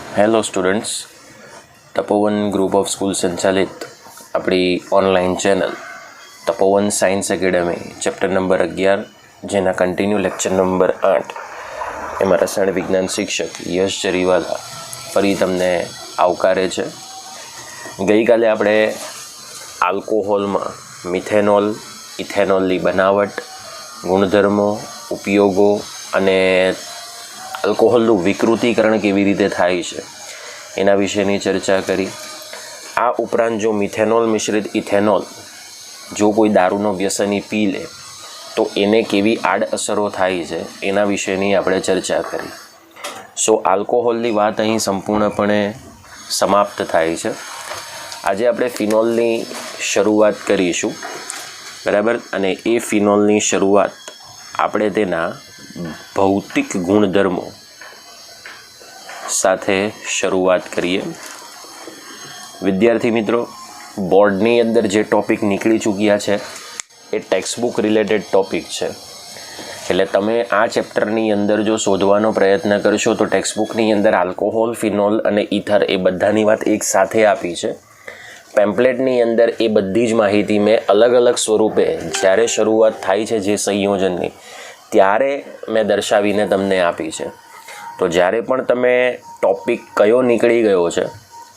Hello students, Tapovan group of school સંચાલિત આપણી online channel તપોવન science academy chapter number 11 જેના continue lecture number 8 એમાં રસાયણ વિજ્ઞાન શિક્ષક યશ જરીવાલા ફરી તમને આવકારે છે. ગઈકાલે આપણે આલ્કોહોલમાં મિથેનોલ, ઇથેનોલની બનાવટ, ગુણધર્મો, ઉપયોગો અને આલ્કોહોલનું વિકૃતિકરણ કેવી રીતે થાય છે એના વિશેની ચર્ચા કરી. આ ઉપરાંત જો મિથેનોલ મિશ્રિત ઇથેનોલ જો કોઈ દારૂનો વ્યસની પી લે તો એને કેવી આડઅસરો થાય છે એના વિશેની આપણે ચર્ચા કરી. સો આલ્કોહોલની વાત અહીં સંપૂર્ણપણે સમાપ્ત થાય છે. આજે આપણે ફિનોલની શરૂઆત કરીશું, બરાબર. અને એ ફિનોલની શરૂઆત આપણે તેના ભૌતિક ગુણધર્મો સાથે શરૂઆત કરીએ. વિદ્યાર્થી મિત્રો, બોર્ડની અંદર જે ટૉપિક નીકળી ચૂક્યા છે એ ટેક્સ્ટબુક રિલેટેડ ટૉપિક છે. એટલે તમે આ ચેપ્ટરની અંદર જો શોધવાનો પ્રયત્ન કરશો તો ટેક્સ્ટબુકની અંદર આલ્કોહોલ, ફિનોલ અને ઇથર એ બધાની વાત એક સાથે આપી છે. પેમ્પલેટની અંદર એ બધી જ માહિતી મેં અલગ અલગ સ્વરૂપે જ્યારે શરૂઆત થાય છે જે સંયોજનની ત્યારે મેં દર્શાવીને તમને આપી છે. તો જ્યારે પણ તમે ટૉપિક કયો નીકળી ગયો છે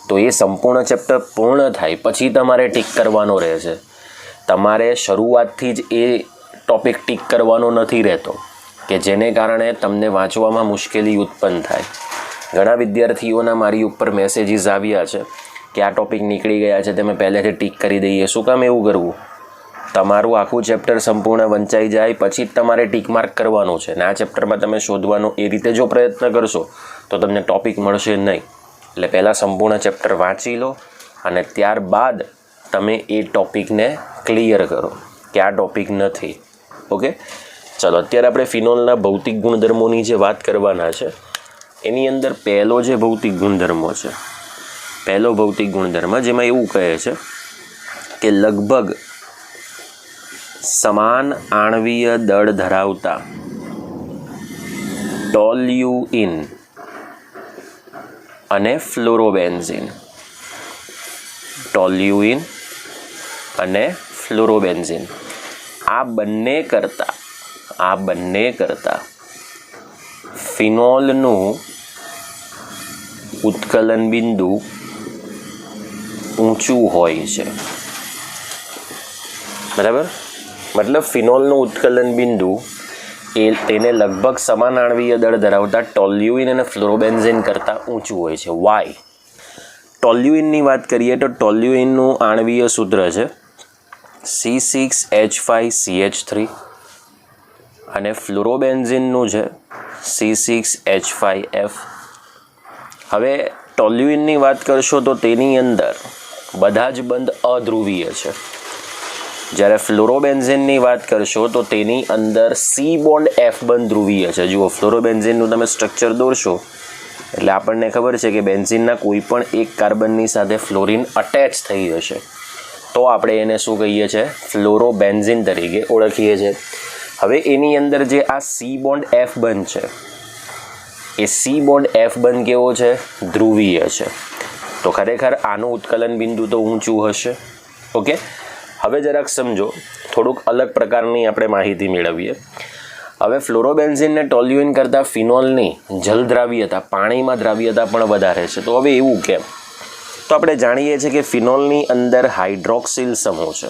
તો એ સંપૂર્ણ ચેપ્ટર પૂર્ણ થાય પછી તમારે ટીક કરવાનો રહેશે. તમારે શરૂઆતથી જ એ ટૉપિક ટીક કરવાનો નથી રહેતો કે જેને કારણે તમને વાંચવામાં મુશ્કેલી ઉત્પન્ન થાય. ઘણા વિદ્યાર્થીઓના મારી ઉપર મેસેજીસ આવ્યા છે કે આ ટૉપિક નીકળી ગયા છે તમે પહેલેથી ટીક કરી દઈએ. શું કામ એવું કરવું? તમારું આખું ચેપ્ટર સંપૂર્ણ વંચાઈ જાય પછી જ તમારે ટીક માર્ક કરવાનું છે. ને આ ચેપ્ટરમાં તમે શોધવાનો એ રીતે જો પ્રયત્ન કરશો તો તમને ટૉપિક મળશે નહીં. એટલે પહેલાં સંપૂર્ણ ચેપ્ટર વાંચી લો અને ત્યારબાદ તમે એ ટૉપિકને ક્લિયર કરો કે આ ટૉપિક નથી. ઓકે, ચાલો અત્યારે આપણે ફિનોલના ભૌતિક ગુણધર્મોની જે વાત કરવાના છે એની અંદર પહેલો જે ભૌતિક ગુણધર્મો છે, પહેલો ભૌતિક ગુણધર્મ જેમાં એવું કહે છે કે લગભગ સમાન આણ્વીય દળ ધરાવતા ટોલ્યુઇન અને ફ્લોરોબેન્ઝીન, ટોલ્યુઇન અને ફ્લોરોબેન્ઝીન આ બંને કરતાં ફિનોલનું ઉત્કલન બિંદુ ઊંચું હોય છે, બરાબર. મતલબ ફિનોલનું ઉત્કલન બિંદુ એ તેને લગભગ સમાન આણ્વીય દળ ધરાવતા ટોલ્યુઇન અને ફ્લોરોબેન્ઝીન કરતાં ઊંચું હોય છે. વાય? ટોલ્યુઇનની વાત કરીએ તો ટોલ્યુઇનનું આણ્વીય સૂત્ર છે C6H5CH3 અને ફ્લોરોબેન્ઝીનનું છે C6H5F. હવે ટોલ્યુઇનની વાત કરશો તો તેની અંદર બધા જ બંધ અધ્રુવીય છે, જ્યારે ફ્લોરોબેન્ઝીનની વાત કરશો તો તેની અંદર C બોન્ડ F બંધ ધ્રુવીય છે. જુઓ, ફ્લોરોબેન્ઝીનનું તમે સ્ટ્રક્ચર દોરશો એટલે આપણને ખબર છે કે બેન્ઝીનના કોઈ પણ એક કાર્બનની સાથે ફ્લોરિન અટેચ થઈ જશે તો આપણે એને શું કહીએ છીએ? ફ્લોરોબેન્ઝીન તરીકે ઓળખીએ છીએ. હવે એની અંદર જે આ C બોન્ડ F બંધ છે એ C બોન્ડ F બંધ કેવો છે? ધ્રુવીય છે. તો ખરેખર આનું ઉત્કલન બિંદુ તો ઊંચું હશે. ઓકે, હવે જરાક સમજો, થોડુંક અલગ પ્રકારની આપણે માહિતી મેળવીએ. હવે ફ્લોરોબેન્ઝીન ને ટોલ્યુઇન કરતાં ફિનોલની જલદ્રાવ્યતા, પાણીમાં દ્રાવ્યતા પણ વધારે છે. તો હવે એવું કેમ? તો આપણે જાણીએ છીએ કે ફિનોલની અંદર હાઇડ્રોક્સિલ સમૂહ છે.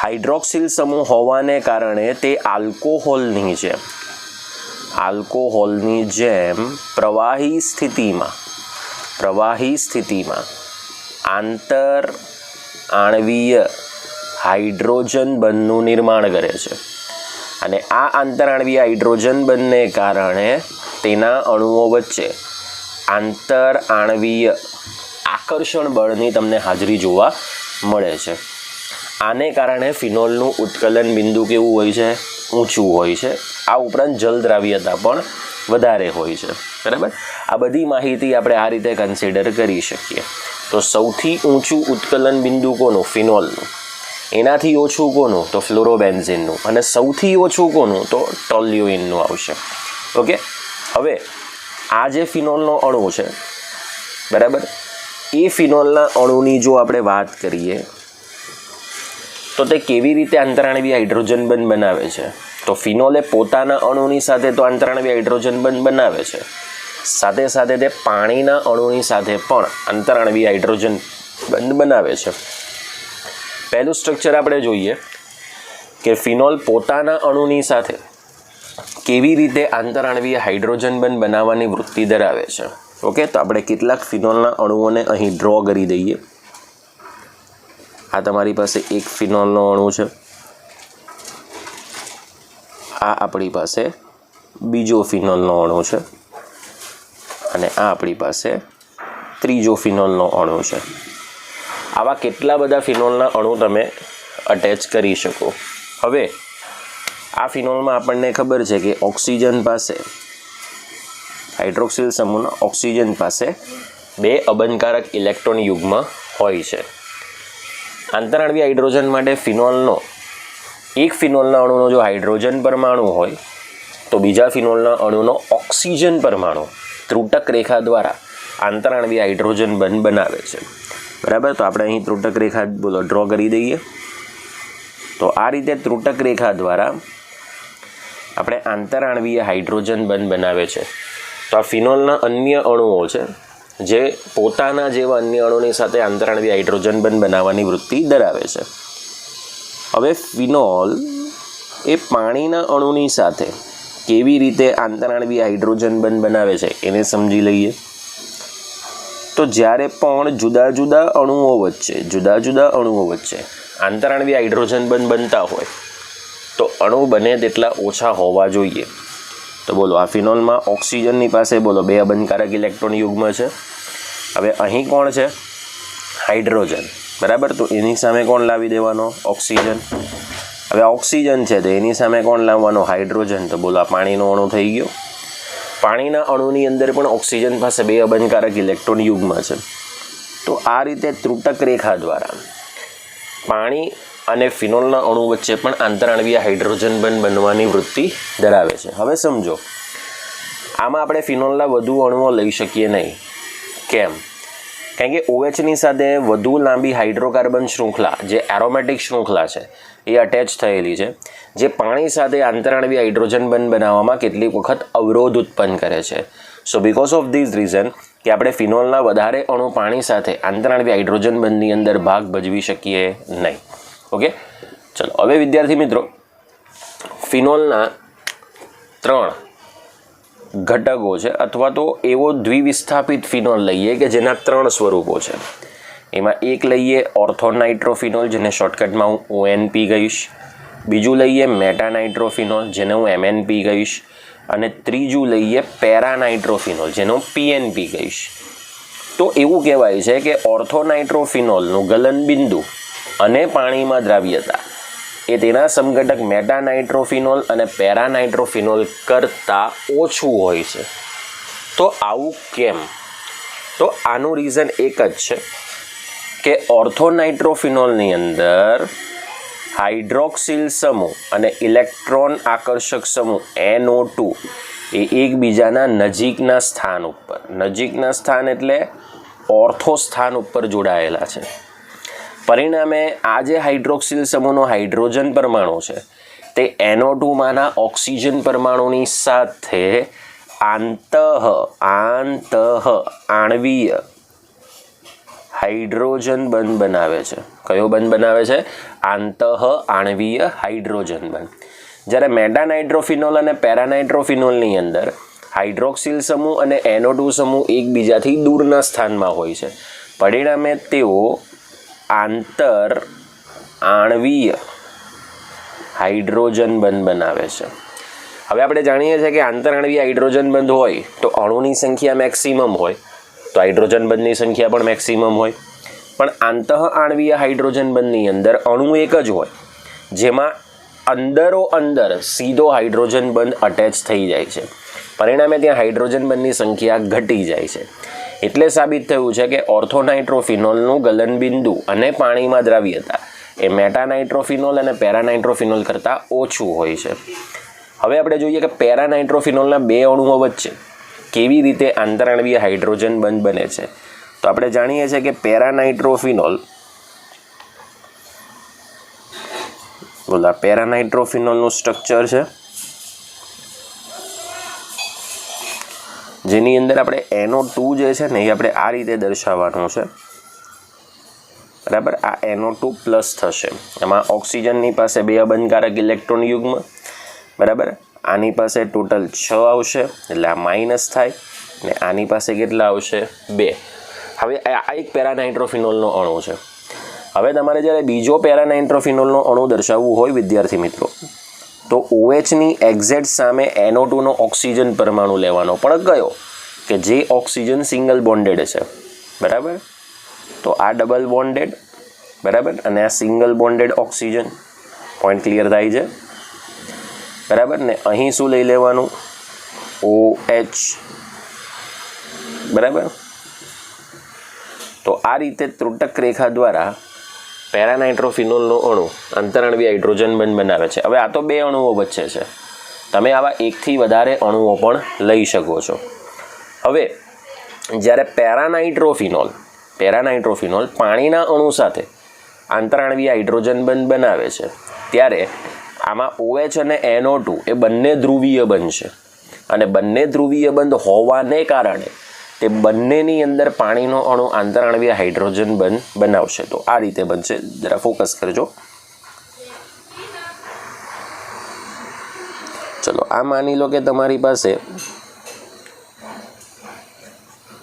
હાઇડ્રોક્સિલ સમૂહ હોવાને કારણે તે આલ્કોહોલની જેમ પ્રવાહી સ્થિતિમાં આંતર આણ્વીય હાઇડ્રોજન બંધનું નિર્માણ કરે છે. અને આ આંતરાણ્વીય હાઇડ્રોજન બંધને કારણે તેના અણુઓ વચ્ચે આંતર આણ્વીય આકર્ષણ બળની તમને હાજરી જોવા મળે છે. આને કારણે ફિનોલનું ઉત્કલન બિંદુ કેવું હોય છે? ઊંચું હોય છે. આ ઉપરાંત જલદ્રાવ્યતા પણ વધારે હોય છે, બરાબર. આ બધી માહિતી આપણે આ રીતે કન્સિડર કરી શકીએ. તો સૌથી ઊંચું ઉત્કલન બિંદુ કોનું? ફિનોલનું. એનાથી ઓછું કોનું? તો ફ્લોરોબેન્ઝીનનું. અને સૌથી ઓછું કોનું? તો ટોલ્યુઇનનું આવશે. ઓકે, હવે આ જે ફિનોલનો અણુ છે બરાબર, એ ફિનોલના અણુની જો આપણે વાત કરીએ તો તે કેવી રીતે આંતરાણવીય હાઇડ્રોજન બંધ બનાવે છે. તો ફિનોલે પોતાના અણુની સાથે તો આંતરાણવીય હાઇડ્રોજન બંધ બનાવે છે, સાથે સાથે તે પાણીના અણુની સાથે પણ આંતરાણવીય હાઇડ્રોજન બંધ બનાવે છે. પહેલું સ્ટ્રક્ચર આપણે જોઈએ કે ફિનોલ પોતાના અણુની સાથે કેવી રીતે આંતરાણવીય હાઇડ્રોજન બંધ બનાવવાની વૃત્તિ ધરાવે છે. ઓકે, તો આપણે કેટલાક ફિનોલના અણુઓને અહીં ડ્રો કરી દઈએ. આ તમારી પાસે એક ફિનોલનો અણુ છે, આ આપણી પાસે બીજો ફિનોલનો અણુ છે, અને આ આપણી પાસે ત્રીજો ફિનોલનો અણુ છે. આવા કેટલા બધા ફિનોલના અણુ તમે અટેચ કરી શકો. હવે આ ફિનોલમાં આપણને ખબર છે કે ઓક્સિજન પાસે, હાઇડ્રોક્સિલ સમૂહના ઓક્સિજન પાસે 2 અબંધકારક ઇલેક્ટ્રોન યુગ્મ હોય છે. આંતરાણવીય હાઇડ્રોજન માટે ફિનોલનો એક ફિનોલના અણુનો જો હાઇડ્રોજન પરમાણુ હોય તો બીજા ફિનોલના અણુનો ઓક્સિજન પરમાણુ ત્રુટક રેખા દ્વારા આંતરાણવીય હાઇડ્રોજન બંધ બનાવે છે. બરાબર, તો આપણે અહીં ત્રુટક રેખા ડ્રો કરી દઈએ. તો આ રીતે ત્રુટક રેખા દ્વારા આપણે આંતરાણવીય હાઇડ્રોજન બંધ બનાવે છે. તો આ ફિનોલના અન્ય અણુઓ છે જે પોતાના જેવા અન્ય અણુની સાથે આંતરાણવીય હાઇડ્રોજન બંધ બનાવવાની વૃત્તિ ધરાવે છે. હવે ફિનોલ એ પાણીના અણુની સાથે કેવી રીતે આંતરાણવીય હાઇડ્રોજન બંધ બનાવે છે એને સમજી લઈએ. તો જ્યારે પણ જુદા જુદા અણુઓ વચ્ચે આંતરાણવીય હાઇડ્રોજન બંધ બનતા હોય તો અણુ બને તેટલા ઓછા હોવા જોઈએ. તો બોલો, આ ફિનોલમાં ઓક્સિજનની પાસે બોલો 2 અબંધકારક ઇલેક્ટ્રોન યુગ્મ છે. હવે અહીં કોણ છે? હાઇડ્રોજન. બરાબર, તો એની સામે કોણ લાવી દેવાનો? ઓક્સિજન. હવે ઓક્સિજન છે તો એની સામે કોણ લાવવાનો? હાઇડ્રોજન. તો બોલો, આ પાણીનો અણુ થઈ ગયો. પાણીના અણુની અંદર પણ ઓક્સિજન પાસે 2 અબંધકારક ઇલેક્ટ્રોન યુગ્મ છે. તો આ રીતે ત્રુટક રેખા દ્વારા પાણી અને ફિનોલના અણુ વચ્ચે પણ આંતરાણવીય હાઇડ્રોજન બંધ બનવાની વૃત્તિ ધરાવે છે. હવે સમજો, આમાં આપણે ફિનોલના વધુ અણુઓ લઈ શકીએ નહીં. કેમ? કારણ કે OHની સાથે વધુ લાંબી હાઇડ્રોકાર્બન શૃંખલા, જે એરોમેટિક શૃંખલા છે, એ અટેચ થયેલી છે, જે પાણી સાથે આંતરાણવીય હાઇડ્રોજન બંધ બનાવવામાં કેટલીક વખત અવરોધ ઉત્પન્ન કરે છે. સો બિકોઝ ઓફ ધીસ રીઝન કે આપણે ફિનોલના વધારે અણુ પાણી સાથે આંતરાણવીય હાઇડ્રોજન બંધની અંદર ભાગ ભજવી શકીએ નહીં. ઓકે, ચલો હવે વિદ્યાર્થી મિત્રો, ફિનોલના 3 ઘટકો છે, અથવા તો એવો દ્વિવિસ્થાપિત ફિનોલ લઈએ કે જેના 3 સ્વરૂપો છે. એમાં એક લઈએ ઓર્થોનાઇટ્રોફિનોલ, જેને શોર્ટકટમાં હું ONP કહીશ. બીજું લઈએ મેટાનાઇટ્રોફિનોલ, જેને હું MNP કહીશ. અને ત્રીજું લઈએ પેરાનાઇટ્રોફિનોલ, જેને હું PNP કહીશ. તો એવું કહેવાય છે કે ઓર્થોનાઇટ્રોફિનોલનું ગલન બિંદુ અને પાણીમાં દ્રાવ્યતા એ તેના સમઘટક મેટાનાઇટ્રોફિનોલ અને પેરાનાઇટ્રોફિનોલ કરતાં ઓછું હોય છે. તો આવું કેમ? તો આનું રીઝન એક જ છે કે ઓર્થોનાઇટ્રોફિનોલની અંદર હાઇડ્રોક્સિલ સમૂહ અને ઇલેક્ટ્રોન આકર્ષક સમૂહ NO2 એ એકબીજાના નજીકના સ્થાન એટલે ઓર્થો સ્થાન ઉપર જોડાયેલા છે. પરિણામે આ જે હાઇડ્રોક્સિલ સમૂહનો હાઇડ્રોજન પરમાણુ છે તે NO2માંના ઓક્સિજન પરમાણુની સાથે આણ્વીય હાઇડ્રોજન બંધ બનાવે છે. કયો બંધ બનાવે છે? આણ્વીય હાઇડ્રોજન બંધ. જ્યારે મેટાનાઇટ્રોફિનોલ અને પેરાનાઇટ્રોફિનોલની અંદર હાઇડ્રોક્સિલ સમૂહ અને NO2 સમૂહ એકબીજાથી દૂરના સ્થાનમાં હોય છે. પરિણામે તેઓ આણ્વીય હાઇડ્રોજન બંધ બનાવે છે. હવે આપણે જાણીએ છીએ કે આંતરાણવીય હાઇડ્રોજન બંધ હોય તો અણુની સંખ્યા મેક્સિમમ હોય, તો હાઇડ્રોજન બંધની સંખ્યા પણ મેક્સિમમ હોય. પણ આંતઃઆણ્વીય હાઇડ્રોજન બંધની અંદર અણુ એક જ હોય, જેમાં અંદર સીધો હાઇડ્રોજન બંધ અટેચ થઈ જાય છે. પરિણામે ત્યાં હાઇડ્રોજન બંધની સંખ્યા ઘટી જાય છે. એટલે સાબિત થયું છે કે ઓર્થોનાઇટ્રોફિનોલનું ગલનબિંદુ અને પાણીમાં દ્રાવ્યતા એ મેટાનાઇટ્રોફિનોલ અને પેરાનાઇટ્રોફિનોલ કરતાં ઓછું હોય છે. હવે આપણે જોઈએ કે પેરાનાઇટ્રોફિનોલના 2 અણુઓ વચ્ચે કેવી રીતે આંતરાણવીય હાઇડ્રોજન બંધ બને છે? તો આપણે જાણીએ છીએ કે પેરાનાઇટ્રોફિનોલ, પેરાનાઇટ્રોફિનોલનું સ્ટ્રક્ચર છે જેની અંદર આપણે NO2 જે છે ને એ આપણે આ રીતે દર્શાવવાનું છે, બરાબર. આ NO2 પ્લસ થશે. એમાં ઓક્સિજનની પાસે 2 અબંધકારક ઇલેક્ટ્રોન યુગ્મ, બરાબર. આની પાસે ટોટલ 6 આવશે એટલે આ માઇનસ થાય, ને આની પાસે કેટલા આવશે? 2. હવે આ એક પેરાનાઇટ્રોફિનોલનો અણુ છે. હવે તમારે જ્યારે બીજો પેરાનાઇટ્રોફિનોલનો અણુ દર્શાવવું હોય વિદ્યાર્થી મિત્રો, તો OHની એક્ઝેક્ટ સામે NO2નો ઓક્સિજન પરમાણુ લેવાનો, પણ કયો? કે જે ઓક્સિજન સિંગલ બોન્ડેડ છે, બરાબર. તો આ ડબલ બોન્ડેડ, બરાબર, અને આ single bonded oxygen. Point clear થાય છે, બરાબર. ને અહીં શું લઈ લેવાનું? OH, બરાબર. તો આ રીતે ત્રુટક રેખા દ્વારા પેરાનાઇટ્રોફિનોલનો અણુ આંતરાણવીય હાઇડ્રોજન બંધ બનાવે છે. હવે આ તો 2 અણુઓ વચ્ચે છે, તમે આવા 1થી વધારે અણુઓ પણ લઈ શકો છો. હવે જ્યારે પેરાનાઇટ્રોફિનોલ પાણીના અણુ સાથે આંતરાણવીય હાઇડ્રોજન બંધ બનાવે છે, ત્યારે આમાં OH અને NO2 એ બંને ધ્રુવીય બનશે, અને બંને ધ્રુવીય બંધ હોવાને કારણે તે બંનેની અંદર પાણીનો અણુ આંતરાણવીય હાઇડ્રોજન બંધ બનાવશે. તો આ રીતે બનશે. જરા ફોકસ કરજો. ચલો, આ માની લો કે તમારી પાસે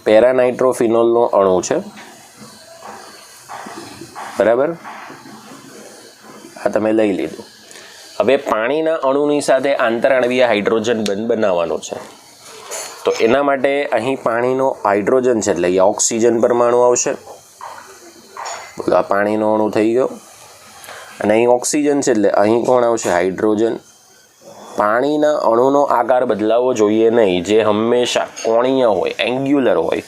પેરાનાઇટ્રોફિનોલનો અણુ છે, બરાબર. આ તમે લઈ લીધું. હવે પાણીના અણુની સાથે આંતરાણવીય હાઇડ્રોજન બંધ બનાવવાનો છે. તો એના માટે અહીં પાણીનો હાઇડ્રોજન છે એટલે અહીંયા ઓક્સિજન પરમાણુ આવશે. બોલો, આ પાણીનો અણુ થઈ ગયો, અને અહીં ઓક્સિજન છે એટલે અહીં કોણ આવશે? હાઇડ્રોજન. પાણીના અણુનો આકાર બદલાવવો જોઈએ નહીં, જે હંમેશા કોણીય હોય, એંગ્યુલર હોય,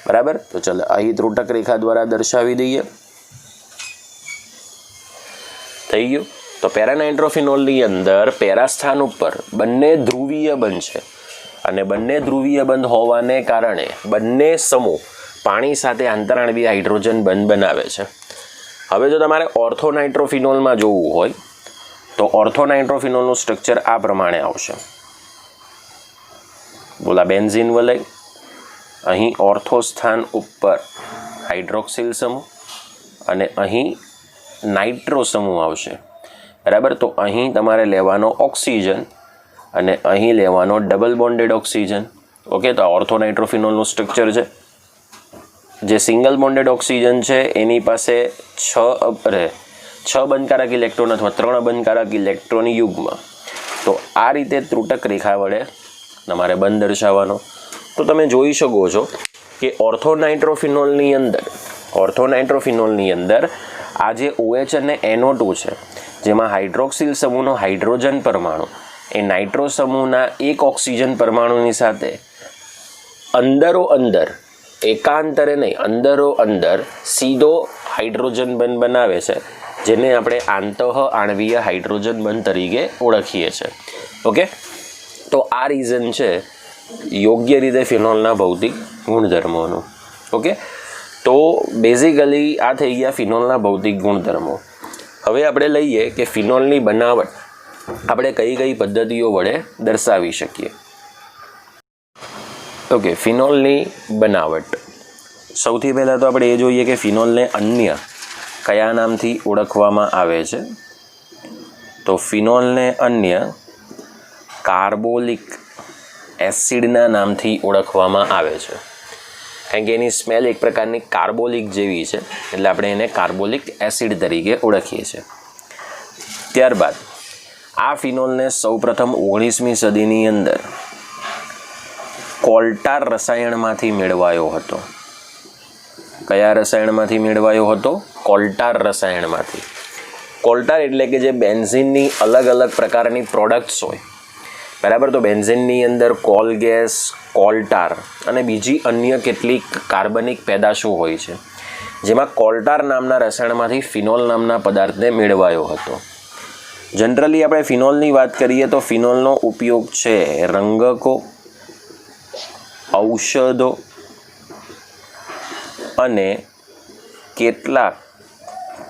બરાબર. તો ચાલો અહીં ત્રુટક રેખા દ્વારા દર્શાવી દઈએ. થઈ ગયું. તો પેરાનાઇટ્રોફિનોલની અંદર પેરા સ્થાન ઉપર બંને ધ્રુવીય બનશે, અને બંને ધ્રુવીય બંધ હોવાને કારણે બંને સમૂહ પાણી સાથે આંતરાણવીય હાઇડ્રોજન બંધ બનાવે છે. હવે જો તમારે ઓર્થોનાઇટ્રોફિનોલમાં જોવું હોય તો ઓર્થોનાઇટ્રોફિનોલનું સ્ટ્રક્ચર આ પ્રમાણે આવશે. બોલા, બેન્ઝીન વલય, અહીં ઓર્થો સ્થાન ઉપર હાઇડ્રોક્સિલ સમૂહ, અને અહીં નાઇટ્રો સમૂહ આવશે, બરાબર. તો અહીં તમારે લેવાનો ઓક્સિજન, અને અહીં લેવાનો ડબલ બોન્ડેડ ઓક્સિજન. ઓકે, તો આ ઓર્થોનાઇટ્રોફિનોલનું સ્ટ્રક્ચર છે. જે સિંગલ બોન્ડેડ ઓક્સિજન છે એની પાસે 6 બંધકારક ઇલેક્ટ્રોન અથવા 3 બંધકારક ઇલેક્ટ્રોન યુગ્મ. તો આ રીતે ત્રુટક રેખા વડે તમારે બંધ દર્શાવવાનો. તો તમે જોઈ શકો છો કે ઓર્થોનાઇટ્રોફિનોલની અંદર આ જે OH અને NO2 છે, જેમાં હાઇડ્રોક્સિલ સમૂહનો હાઇડ્રોજન પરમાણુ એ નાઇટ્રો સમૂહના એક ઓક્સિજન પરમાણુની સાથે અંદર એકાંતરે નહીં, અંદર સીધો હાઇડ્રોજન બંધ બનાવે છે, જેને આપણે આંતઃ આણવીય હાઇડ્રોજન બંધ તરીકે ઓળખીએ છીએ. ઓકે, તો આ રીઝન છે યોગ્ય રીતે ફિનોલના ભૌતિક ગુણધર્મોનું. ઓકે, તો બેઝિકલી આ થઈ ગયા ફિનોલના ભૌતિક ગુણધર્મો. હવે આપણે લઈએ કે ફિનોલની બનાવટ આપણે કઈ કઈ પદ્ધતિઓ વડે દર્શાવી શકીએ. ઓકે, ફિનોલની બનાવટ. સૌથી પહેલાં તો આપણે એ જોઈએ કે ફિનોલને અન્ય કયા નામથી ઓળખવામાં આવે છે. તો ફિનોલને અન્ય કાર્બોલિક એસિડના નામથી ઓળખવામાં આવે છે, કારણ કે એની સ્મેલ એક પ્રકારની કાર્બોલિક જેવી છે, એટલે આપણે એને કાર્બોલિક એસિડ તરીકે ઓળખીએ છીએ. ત્યારબાદ આ ફિનોલને સૌપ્રથમ 19મી સદીની અંદર કોલ્ટાર રસાયણમાંથી મેળવાયો હતો. કયા રસાયણમાંથી મેળવાયો હતો? કોલ્ટાર રસાયણમાંથી. કોલ્ટાર એટલે કે જે બેન્ઝીનની અલગ અલગ પ્રકારની પ્રોડક્ટ્સ હોય, બરાબર. તો બેન્ઝીનની અંદર કોલ ગેસ, કોલ્ટાર અને બીજી અન્ય કેટલીક કાર્બનિક પેદાશો હોય છે, જેમાં કોલ્ટાર નામના રસાયણમાંથી ફિનોલ નામના પદાર્થને મેળવાયો હતો. જનરલી આપણે ફિનોલની વાત કરીએ તો ફિનોલનો ઉપયોગ છે રંગકો, ઔષધો અને કેટલાક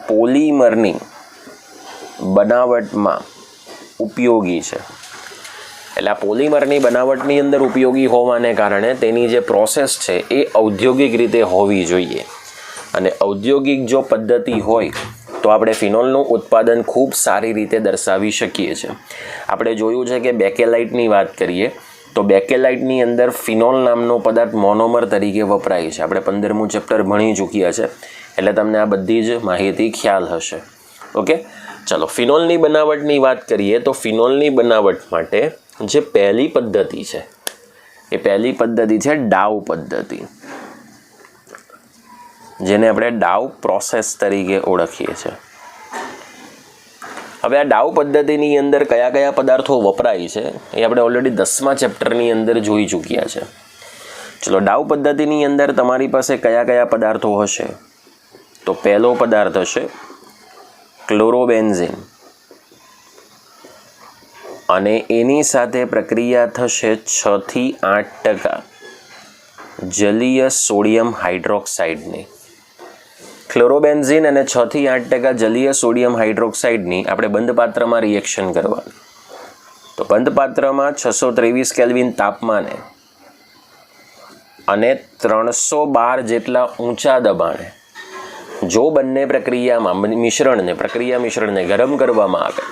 પોલિમરની બનાવટમાં ઉપયોગી છે. એટલે આ પોલિમરની બનાવટની અંદર ઉપયોગી હોવાને કારણે તેની જે પ્રોસેસ છે એ ઔદ્યોગિક રીતે હોવી જોઈએ. અને ઔદ્યોગિક જો પદ્ધતિ હોય તો આપણે ફિનોલનું ઉત્પાદન ખૂબ સારી રીતે દર્શાવી શકીએ છીએ. આપણે જોયું છે કે બેકેલાઇટની વાત કરીએ તો બેકેલાઇટની અંદર ફિનોલ નામનો પદાર્થ મોનોમર તરીકે વપરાય છે. આપણે 15મું ચેપ્ટર ભણી ચૂક્યા છે એટલે તમને આ બધી જ માહિતી ખ્યાલ હશે. ઓકે, ચલો ફિનોલની બનાવટની વાત કરીએ તો ફિનોલની બનાવટ માટે જે પહેલી પદ્ધતિ છે એ પહેલી પદ્ધતિ છે ડાઉ પદ્ધતિ, જેને આપણે ડાઉ પ્રોસેસ તરીકે ઓળખીએ છીએ. હવે આ ડાઉ પદ્ધતિની અંદર કયા કયા પદાર્થો વપરાય છે એ આપણે ઓલરેડી 10મા ચેપ્ટરની અંદર જોઈ ચૂક્યા છે. ચલો ડાઉ પદ્ધતિની અંદર તમારી પાસે કયા કયા પદાર્થો હશે તો પહેલો પદાર્થ હશે ક્લોરોબેન્ઝીન અને એની સાથે પ્રક્રિયા થશે 6 થી 8% જલીય સોડિયમ હાઇડ્રોક્સાઇડની. ક્લોરોબેન્ઝીન અને 6 થી 8% જલીય સોડિયમ હાઇડ્રોક્સાઇડની આપણે બંધ પાત્રમાં રિએક્શન કરવાનું. તો બંધ પાત્રમાં 623 કેલ્વિન તાપમાને અને 312 જેટલા ઊંચા દબાણે જો બંને પ્રક્રિયામાં મિશ્રણને ગરમ કરવામાં આવે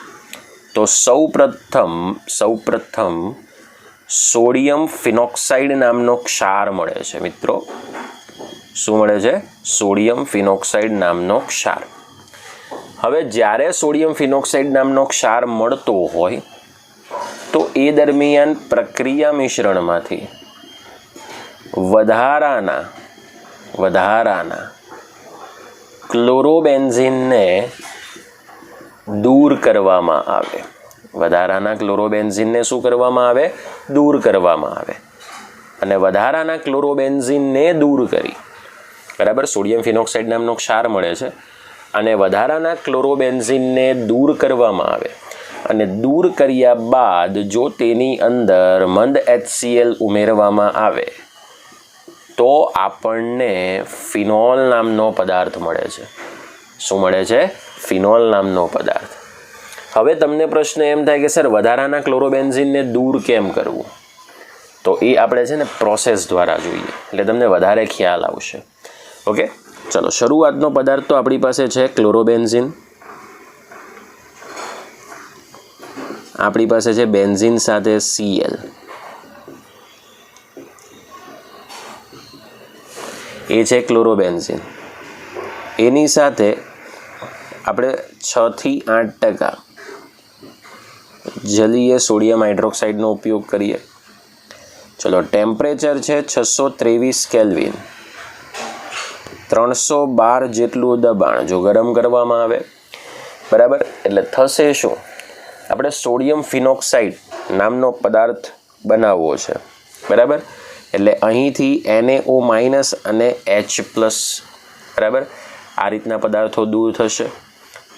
તો સૌપ્રથમ સોડિયમ ફિનોક્સાઇડ નામનો ક્ષાર મળે છે. મિત્રો શું મળે છે? સોડિયમ ફિનોક્સાઇડ નામનો ક્ષાર. હવે જ્યારે સોડિયમ ફિનોક્સાઇડ નામનો ક્ષાર મળતો હોય તો એ દરમિયાન પ્રક્રિયા મિશ્રણમાંથી વધારાના ક્લોરોબેન્ઝીનને દૂર કરવામાં આવે. વધારાના ક્લોરોબેન્ઝીનને શું કરવામાં આવે? દૂર કરવામાં આવે. અને વધારાના ક્લોરોબેન્ઝીનને દૂર કરી, બરાબર, સોડિયમ ફિનોક્સાઇડ નામનો ક્ષાર મળે છે અને વધારાના ક્લોરોબેન્ઝીનને દૂર કરવામાં આવે અને દૂર કર્યા બાદ જો તેની અંદર મંદ HCl ઉમેરવામાં આવે તો આપણને ફિનોલ નામનો પદાર્થ મળે છે. શું મળે છે? ફિનોલ નામનો પદાર્થ. હવે તમને પ્રશ્ન એમ થાય કે સર વધારાના ક્લોરોબેન્ઝીનને દૂર કેમ કરવું? તો એ આપણે છે ને પ્રોસેસ દ્વારા જોઈએ એટલે તમને વધારે ખ્યાલ આવશે. ઓકે, ચલો શરૂઆતનો પદાર્થ તો આપણી પાસે છે ક્લોરોબેન્ઝીન. આપણી પાસે છે બેન્ઝીન સાથે Cl. એ છે ક્લોરોબેન્ઝીન. એની સાથે આપણે 6 થી 8% જલીય સોડિયમ હાઇડ્રોક્સાઇડનો ઉપયોગ કરીએ. ચલો ટેમ્પરેચર છે 623 કેલ્વિન, 312 જેટલું દબાણ જો ગરમ કરવામાં આવે, બરાબર, એટલે થશે શું? આપણે સોડિયમ ફિનોક્સાઇડ નામનો પદાર્થ બનાવવો છે, બરાબર, એટલે અહીંથી NaO- અને H+, બરાબર, આ રીતના પદાર્થો દૂર થશે.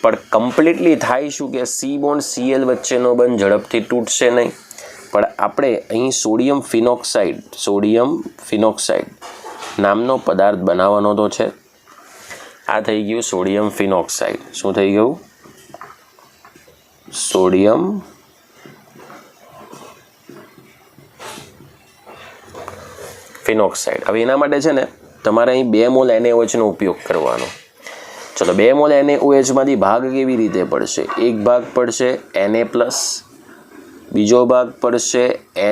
પણ કમ્પ્લીટલી થાય શું કે C બોન્ડ Cl વચ્ચેનો બંધ ઝડપથી તૂટશે નહીં, પણ આપણે અહીં સોડિયમ ફિનોક્સાઇડ નામનો પદાર્થ બનાવવાનો તો છે. આ થઈ ગયું સોડિયમ ફિનોક્સાઇડ. શું થઈ ગયું? Sodium phenoxide. હવે એના માટે છે ને તમારે અહીં 2 મોલ NaOH નો ઉપયોગ કરવાનો. ચલો 2 મોલ NaOH ભાગ કેવી રીતે પડશે? એક ભાગ પડશે Na+, બીજો ભાગ પડશે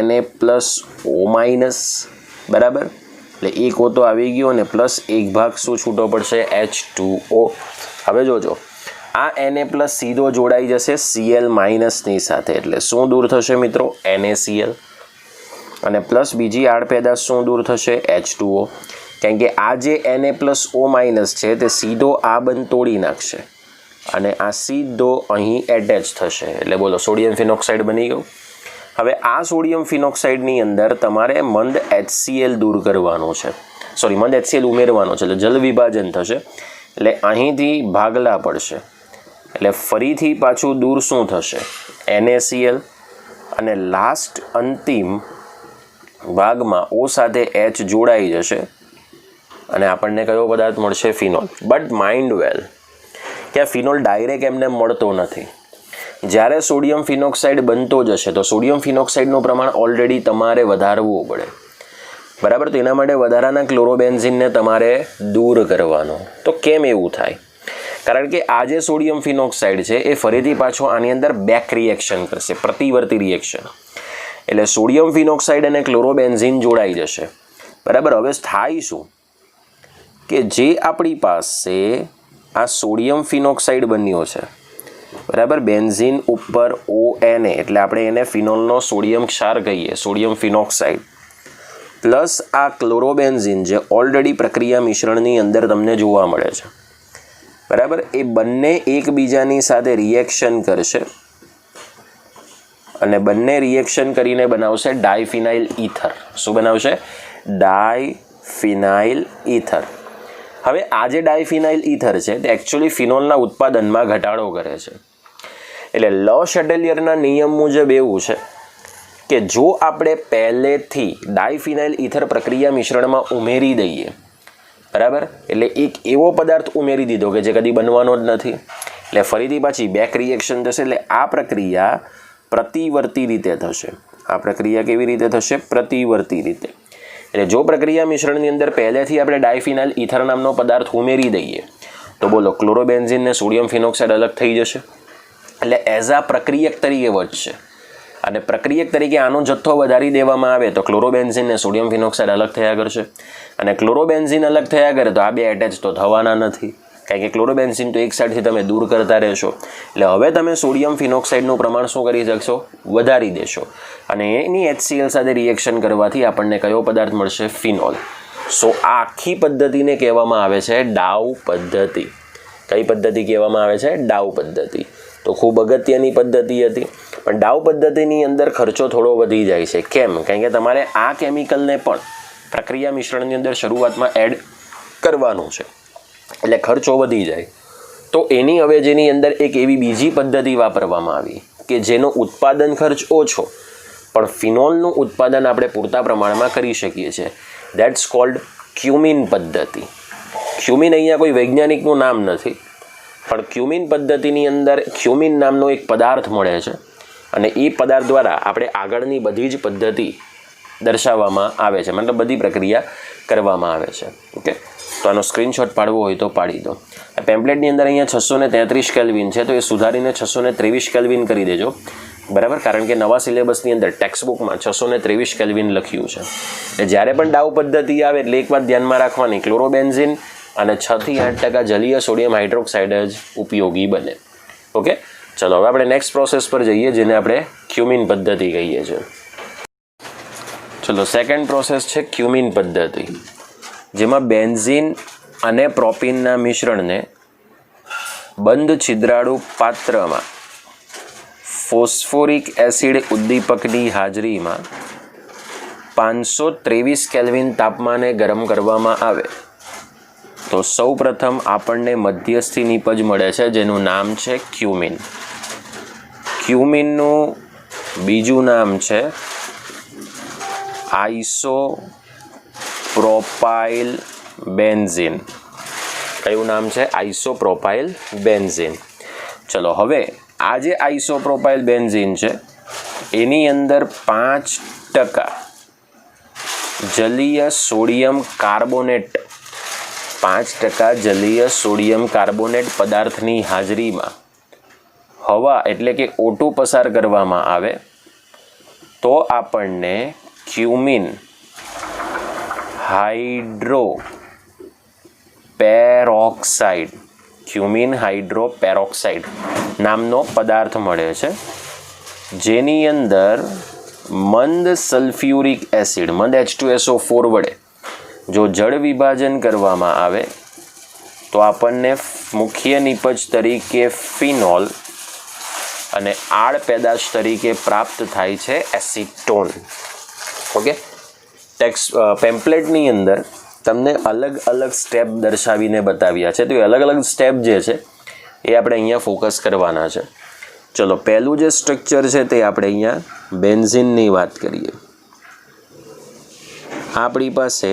Na+O-, બરાબર, એટલે એક O તો આવી ગયો અને પ્લસ એક ભાગ શું છૂટો પડશે? H2O. હવે જોજો આ Na+ સીધો જોડાઈ જશે Cl- ની સાથે, એટલે શું દૂર થશે મિત્રો? NaCl. અને પ્લસ બીજી આડપેદાશ શું દૂર થશે? H2O. કારણ કે આ જે Na+O- છે તે સીધો આ બંધ તોડી નાખશે અને આ સીધો અહીં એટેચ થશે, એટલે બોલો સોડિયમ ફિનોક્સાઇડ બની ગયું. હવે આ સોડિયમ ફિનોક્સાઇડની અંદર તમારે મંદ HCl દૂર કરવાનું છે, મંદ HCl ઉમેરવાનો છે, એટલે જલ વિભાજન થશે, એટલે અહીંથી ભાગલા પડશે, એટલે ફરીથી પાછું દૂર શું થશે? NaCl. અને લાસ્ટ અંતિમ ભાગમાં O સાથે H જોડાઈ જશે અને આપણને કયો પદાર્થ મળશે? ફિનોલ. બટ માઇન્ડ વેલ કે આ ફિનોલ ડાયરેક્ટ એમને મળતો નથી. જ્યારે સોડિયમ ફિનોક્સાઇડ બનતો જશે તો સોડિયમ ફિનોક્સાઇડનું પ્રમાણ ઓલરેડી તમારે વધારવું પડે, બરાબર. તો એના માટે વધારાના ક્લોરોબેન્ઝિનને તમારે દૂર કરવાનો. તો કેમ એવું થાય? કારણ કે આ જે સોડિયમ ફિનોક્સાઇડ છે એ ફરીથી પાછો આની અંદર બેક રિએક્શન કરશે, પ્રતિવર્તી રિએક્શન. એટલે સોડિયમ ફિનોક્સાઇડ અને ક્લોરોબેન્ઝિન જોડાઈ જશે, બરાબર. હવે થાય શું કે જે આપણી પાસે આ સોડિયમ ફિનોક્સાઇડ બન્યો છે, બરાબર, બેન્ઝિન ઉપર ONA એટલે આપણે એને ફિનોલનો સોડિયમ ક્ષાર કહીએ, સોડિયમ ફિનોક્સાઇડ, પ્લસ આ ક્લોરોબેન્ઝિન જે ઓલરેડી પ્રક્રિયા મિશ્રણની અંદર તમને જોવા મળે છે, બરાબર. એ બંને એકબીજાની સાથે રિએક્શન કરશે અને બંને રિએક્શન કરીને બનાવશે ડાયફિનાઇલ ઈથર. શું બનાવશે? ડાયફિનાઇલ ઈથર. હવે આ જે ડાયફિનાઇલ ઈથર છે તે એકચ્યુઅલી ફિનોલના ઉત્પાદનમાં ઘટાડો કરે છે. એટલે લો શેટેલિયરના નિયમ મુજબ એવું છે કે જો આપણે પહેલેથી ડાયફિનાઇલ ઈથર પ્રક્રિયા મિશ્રણમાં ઉમેરી દઈએ, બરાબર, એટલે એક એવો પદાર્થ ઉમેરી દીધો કે જે કદી બનવાનો જ નથી, એટલે ફરીથી પાછી બેક રિએક્શન થશે. એટલે આ પ્રક્રિયા પ્રતિવર્તી રીતે થશે. આ પ્રક્રિયા કેવી રીતે થશે? પ્રતિવર્તી રીતે. એટલે જો પ્રક્રિયા મિશ્રણની અંદર પહેલેથી આપણે ડાયફિનાઇલ ઈથર નામનો પદાર્થ ઉમેરી દઈએ તો બોલો ક્લોરોબેન્ઝિન ને સોડિયમ ફિનોક્સાઇડ અલગ થઈ જશે. એટલે એઝ આ પ્રક્રિયક તરીકે વધશે અને પ્રક્રિયક તરીકે આનો જથ્થો વધારી દેવામાં આવે તો ક્લોરોબેન્ઝિન ને સોડિયમ ફિનોક્સાઇડ અલગ થયા કરશે અને ક્લોરોબેન્ઝિન અલગ થયા કરે તો આ બે એટેચ તો થવાના નથી, કારણ કે ક્લોરોબેન્ઝિન તો એક સાઈડથી તમે દૂર કરતા રહેશો. એટલે હવે તમે સોડિયમ ફિનોક્સાઇડનું પ્રમાણ શું કરી શકશો? વધારી દેશો અને એની HCl સાથે રિએક્શન કરવાથી આપણને કયો પદાર્થ મળશે? ફિનોલ. સો આ આખી પદ્ધતિને કહેવામાં આવે છે ડાઉ પદ્ધતિ. કઈ પદ્ધતિ કહેવામાં આવે છે? ડાઉ પદ્ધતિ. તો ખૂબ અગત્યની પદ્ધતિ હતી, પણ ડાઉ પદ્ધતિની અંદર ખર્ચો થોડો વધી જાય છે. કેમ? કારણ કે તમારે આ કેમિકલને પણ પ્રક્રિયા મિશ્રણની અંદર શરૂઆતમાં એડ કરવાનું છે, એટલે ખર્ચો વધી જાય. તો એની અવેજીની અંદર એક એવી બીજી પદ્ધતિ વાપરવામાં આવી કે જેનો ઉત્પાદન ખર્ચ ઓછો પણ ફિનોલનું ઉત્પાદન આપણે પૂરતા પ્રમાણમાં કરી શકીએ છીએ. દેટ્સ કોલ્ડ ક્યુમિન પદ્ધતિ. ક્યુમિન અહીંયા કોઈ વૈજ્ઞાનિકનું નામ નથી, પણ ક્યુમિન પદ્ધતિની અંદર ક્યુમિન નામનો એક પદાર્થ મળે છે અને એ પદાર્થ દ્વારા આપણે આગળની બધી જ પદ્ધતિ દર્શાવવામાં આવે છે, મતલબ બધી પ્રક્રિયા કરવામાં આવે છે. ઓકે, તો આનો સ્ક્રીનશોટ પાડવો હોય તો પાડી દો. આ પેમ્પલેટની અંદર અહીંયા 633 કેલ્વિન છે તો એ સુધારીને 623 કેલ્વિન કરી દેજો, બરાબર, કારણ કે નવા સિલેબસની અંદર ટેક્સ્ટબુકમાં 623 કેલ્વિન લખ્યું છે. એટલે જ્યારે પણ ડાઉ પદ્ધતિ આવે એટલે એક વાત ધ્યાનમાં રાખવાની, ક્લોરોબેન્ઝિન અને 6 થી 8% જલીય સોડિયમ હાઇડ્રોક્સાઇડ જ ઉપયોગી બને. ઓકે, ચલો હવે આપણે નેક્સ્ટ પ્રોસેસ પર જઈએ જેને આપણે ક્યુમિન પદ્ધતિ કહીએ છીએ. ચલો સેકન્ડ પ્રોસેસ છે ક્યુમિન પદ્ધતિ, જેમાં બેન્ઝીન અને પ્રોપીનના મિશ્રણને બંધ છિદ્રાળુ પાત્રમાં ફોસ્ફોરિક એસિડ ઉદ્દીપકની હાજરીમાં 523 કેલ્વિન તાપમાને ગરમ કરવામાં આવે તો સૌપ્રથમ આપણને મધ્યસ્થી નિપજ મળે છે જેનું નામ છે ક્યુમિન. ક્યુમિનનું બીજું નામ છે આઇસોપ્રોપાઇલ બેન્ઝીન. કયું નામ છે? આઇસોપ્રોપાઇલ બેન્ઝીન. ચલો હવે આ જે આઇસોપ્રોપાઇલ બેન્ઝીન છે એની અંદર 5% જલીય સોડિયમ કાર્બોનેટ 5% જલીય સોડિયમ કાર્બોનેટ પદાર્થની હાજરીમાં હવા એટલે કે O2 પસાર કરવામાં આવે તો આપણને ક્યુમિન હાઇડ્રોપેરોક્સાઇડ નામનો પદાર્થ મળે છે, જેની અંદર મંદ સલ્ફ્યુરિક એસિડ મંદ H2SO4 વડે જો જળ વિભાજન કરવામાં આવે તો આપણને મુખ્ય નિપજ તરીકે ફિનોલ અને આડ પેદાશ તરીકે પ્રાપ્ત થાય છે એસિટોન. ઓકે, પેમ્પલેટની અંદર તમને અલગ અલગ સ્ટેપ દર્શાવીને બતાવ્યા છે, તો એ અલગ અલગ સ્ટેપ જે છે એ આપણે અહીંયા ફોકસ કરવાના છે. ચલો પહેલું જે સ્ટ્રક્ચર છે તે આપણે અહીંયા બેન્ઝીનની વાત કરીએ. આપણી પાસે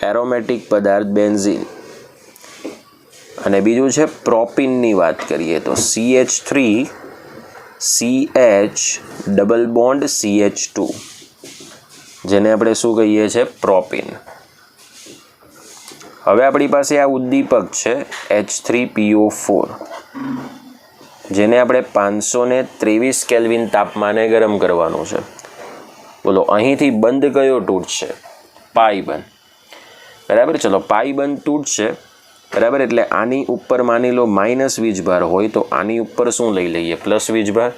એરોમેટિક પદાર્થ બેન્ઝીન, અને બીજું છે પ્રોપિનની વાત કરીએ તો CH3 CH double bond CH2, જેને આપણે શું કહીએ છીએ પ્રોપિન. હવે આપણી પાસે આ ઉદ્દીપક છે H3PO4, જેને આપણે 523 કેલ્વિન તાપમાને ગરમ કરવાનું છે. બોલો અહીંથી બંધ કયો તૂટશે? પાઈ બંધ. બરાબર, ચલો પાઈ બંધ તૂટશે. બરાબર, એટલે આની ઉપર માની લો માઇનસ વીજભાર હોય તો આની ઉપર શું લઈ લઈએ? પ્લસ વીજભાર.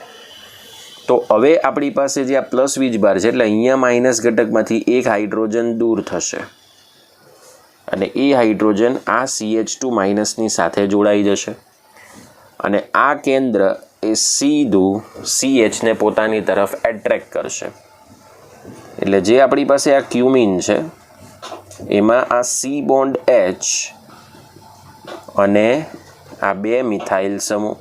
તો હવે આપણી પાસે જે આ પ્લસ વીજભાર છે એટલે અહીંયા માઇનસ ઘટકમાંથી એક હાઇડ્રોજન દૂર થશે, અને એ હાઇડ્રોજન આ CH2 માઇનસની સાથે જોડાઈ જશે, અને આ કેન્દ્ર એ સીધું CHને પોતાની તરફ એટ્રેક્ટ કરશે. એટલે જે આપણી પાસે આ ક્યુમિન છે એમાં આ C બોન્ડ H અને આ બે મિથાઇલ સમૂહ,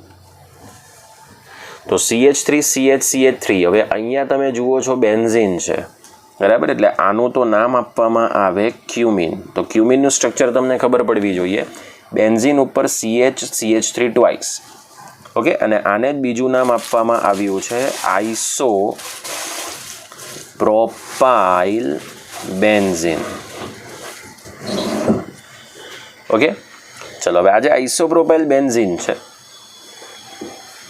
તો CH3 CH CH3. હવે અહીંયા તમે જુઓ છો બેન્ઝીન છે. બરાબર, એટલે આનું તો નામ આપવામાં આવે ક્યુમિન. તો ક્યુમિનનું સ્ટ્રક્ચર તમને ખબર પડવી જોઈએ. બેન્ઝીન ઉપર CH3 ટ્વાઇસ. ઓકે, અને આને જ બીજું નામ આપવામાં આવ્યું છે આઇસોપ્રોપાઇલ બેન્ઝીન. ઓકે, ચલો હવે આજે આઇસોપ્રોપાઇલ બેન્ઝીન છે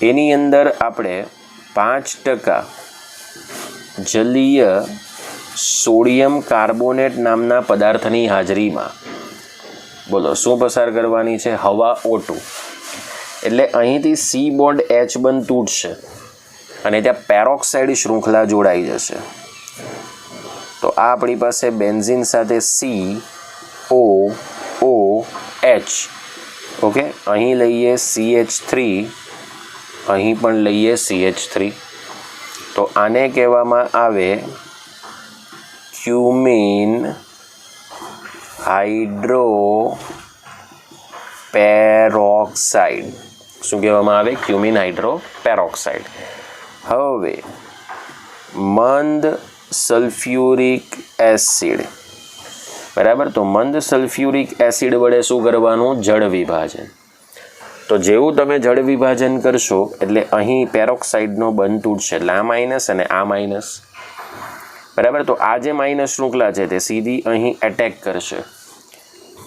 એની અંદર આપણે 5% જલીય સોડિયમ કાર્બોનેટ નામના પદાર્થની હાજરીમાં બોલો શું પસાર કરવાની છે? હવા O2. એટલે અહીંથી C બોન્ડ H બંધ તૂટશે અને ત્યાં પેરોક્સાઇડ શૃંખલા જોડાઈ જશે. તો આ આપણી પાસે બેન્ઝીન સાથે COOH. ઓકે, અહીં લઈએ CH3, અહીં પણ લઈએ CH3. તો આને કહેવામાં આવે ક્યુમિન હાઇડ્રોપેરોક્સાઇડ. શું કહેવામાં આવે? ક્યુમિન હાઇડ્રોપેરોક્સાઇડ. હવે મંદ સલ્ફ્યુરિક એસિડ. બરાબર, તો મંદ સલ્ફ્યુરિક એસિડ વડે શું કરવાનું? જળ વિભાજન. તો જેવું તમે જળ વિભાજન કરશો એટલે અહીં પેરોક્સાઇડનો બંધ તૂટશે, એટલે આ માઇનસ અને આ માઇનસ. બરાબર, તો આ જે માઇનસ શૃંખલા છે તે સીધી અહીં એટેક કરશે.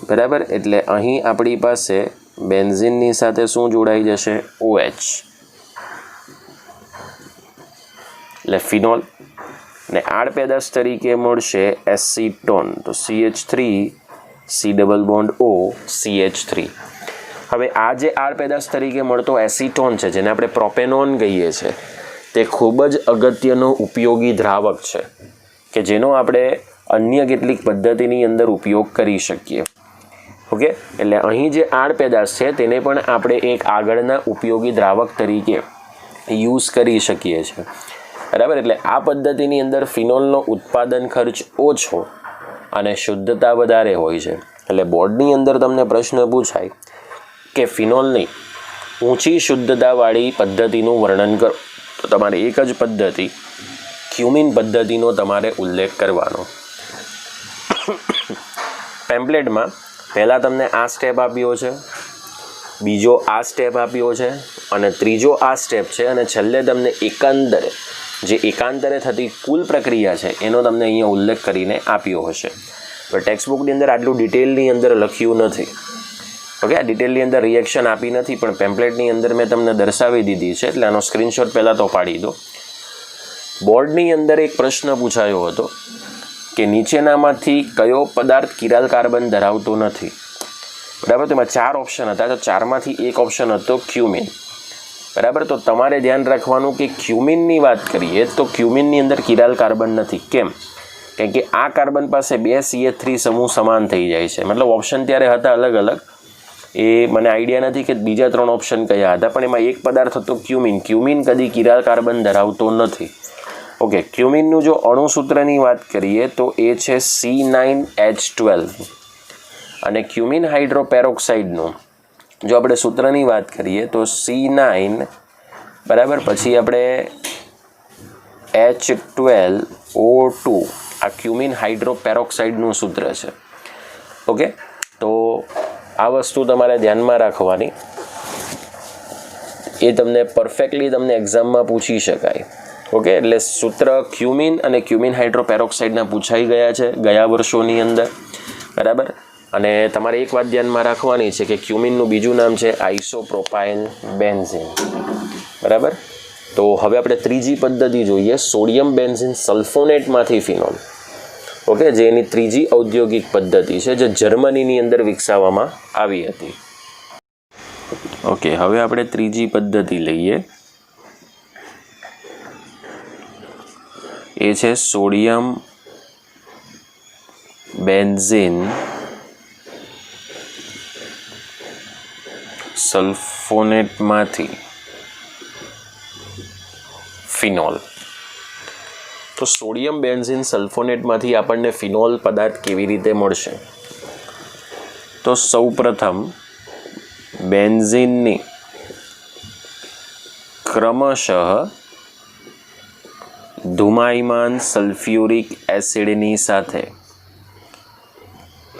બરાબર, એટલે અહીં આપણી પાસે બેન્ઝીનની સાથે શું જોડાઈ જશે? OH, એટલે ફિનોલ. ને આડ પેદાશ તરીકે મળશે એસીટોન. તો CH3 C double bond O CH3. હવે આ જે આડ પેદાશ તરીકે મળતો એસીટોન છે, જેને આપણે પ્રોપેનોન કહીએ છીએ, તે ખૂબ જ અગત્યનો ઉપયોગી દ્રાવક છે કે જેનો આપણે અન્ય કેટલીક પદ્ધતિની અંદર ઉપયોગ કરી શકીએ. ઓકે, એટલે અહીં જે આડ પેદાશ છે તેને પણ આપણે એક આગળના ઉપયોગી દ્રાવક તરીકે યુઝ કરી શકીએ છીએ. બરાબર, એટલે આ પદ્ધતિની અંદર ફિનોલનો ઉત્પાદન ખર્ચ ઓછો અને શુદ્ધતા વધારે હોય છે. એટલે બોર્ડની અંદર તમને પ્રશ્ન પૂછાય કે ફિનોલની ઊંચી શુદ્ધતાવાળી પદ્ધતિનું વર્ણન કરો, તો તમારે એક જ પદ્ધતિ ક્યુમિન પદ્ધતિનો તમારે ઉલ્લેખ કરવાનો. પેમ્પલેટમાં પહેલાં તમને આ સ્ટેપ આપ્યો છે, બીજો આ સ્ટેપ આપ્યો છે, અને ત્રીજો આ સ્ટેપ છે, અને છેલ્લે તમને એકાંતરે થતી કુલ પ્રક્રિયા છે એનો તમને અહીંયા ઉલ્લેખ કરીને આપ્યો હશે. તો ટેક્સ્ટબુકની અંદર આટલું ડિટેલની અંદર લખ્યું નથી. ઓકે, આ ડિટેલની અંદર રિએક્શન આપી નથી, પણ પેમ્પલેટની અંદર મેં તમને દર્શાવી દીધી છે, એટલે આનો સ્ક્રીનશોટ પહેલાં તો પાડી દો. બોર્ડની અંદર એક પ્રશ્ન પૂછાયો હતો કે નીચેનામાંથી કયો પદાર્થ કિરાલ કાર્બન ધરાવતો નથી? બરાબર, તેમાં 4 ઓપ્શન હતા, તો 4માંથી એક ઓપ્શન હતો ક્યુમિન. બરાબર, તો તમારે ધ્યાન રાખવાનું કે ક્યુમિનની વાત કરીએ તો ક્યુમિનની અંદર કિરાલ કાર્બન નથી. કેમ? કારણ કે આ કાર્બન પાસે 2 CH3 સમૂહ સમાન થઈ જાય છે. મતલબ ઓપ્શન ત્યારે હતા અલગ અલગ, એ મને આઈડિયા નથી કે બીજા 3 ઓપ્શન કયા હતા, પણ એમાં એક પદાર્થ હતો ક્યુમિન. ક્યુમિન કદી કિરાલ કાર્બન ધરાવતો નથી. ઓકે, ક્યુમિનનું જો અણુસૂત્રની વાત કરીએ તો એ છે C9H12, અને ક્યુમિન હાઇડ્રોપેરોક્સાઇડનું જો આપણે સૂત્રની વાત કરીએ તો C9 બરાબર, પછી આપણે H12O2 આ ક્યુમિન હાઇડ્રોપેરોક્સાઇડનું સૂત્ર છે. ઓકે, તો આ વસ્તુ તમારે ધ્યાનમાં રાખવાની, એ તમને પરફેક્ટલી તમને એક્ઝામમાં પૂછી શકાય. ઓકે, એટલે સૂત્ર ક્યુમિન અને ક્યુમિન હાઇડ્રોપેરોક્સાઇડના પૂછાઈ ગયા છે ગયા વર્ષોની અંદર, બરાબર. અને તમારે એક વાત ધ્યાનમાં રાખવાની છે કે ક્યુમિનનું બીજું નામ છે આઇસોપ્રોપાઇલ બેન્ઝીન, બરાબર. તો હવે આપણે ત્રીજી પદ્ધતિ જોઈએ, સોડિયમ બેન્ઝીન સલ્ફોનેટમાંથી ફિનોલ. ઓકે, જે એની ત્રીજી ઔદ્યોગિક પદ્ધતિ છે, જે જર્મનીની અંદર વિકસાવવામાં આવી હતી. ઓકે, હવે આપણે ત્રીજી પદ્ધતિ લઈએ, એ છે સોડિયમ બેન્ઝીન સલ્ફોનેટમાંથી ફિનોલ. તો સોડિયમ બેન્ઝીન સલ્ફોનેટમાંથી આપણને ફિનોલ પદાર્થ કેવી રીતે મળશે? તો સૌપ્રથમ બેન્ઝીનની ક્રમશઃ ધુમાયમાન સલ્ફ્યુરિક એસિડની સાથે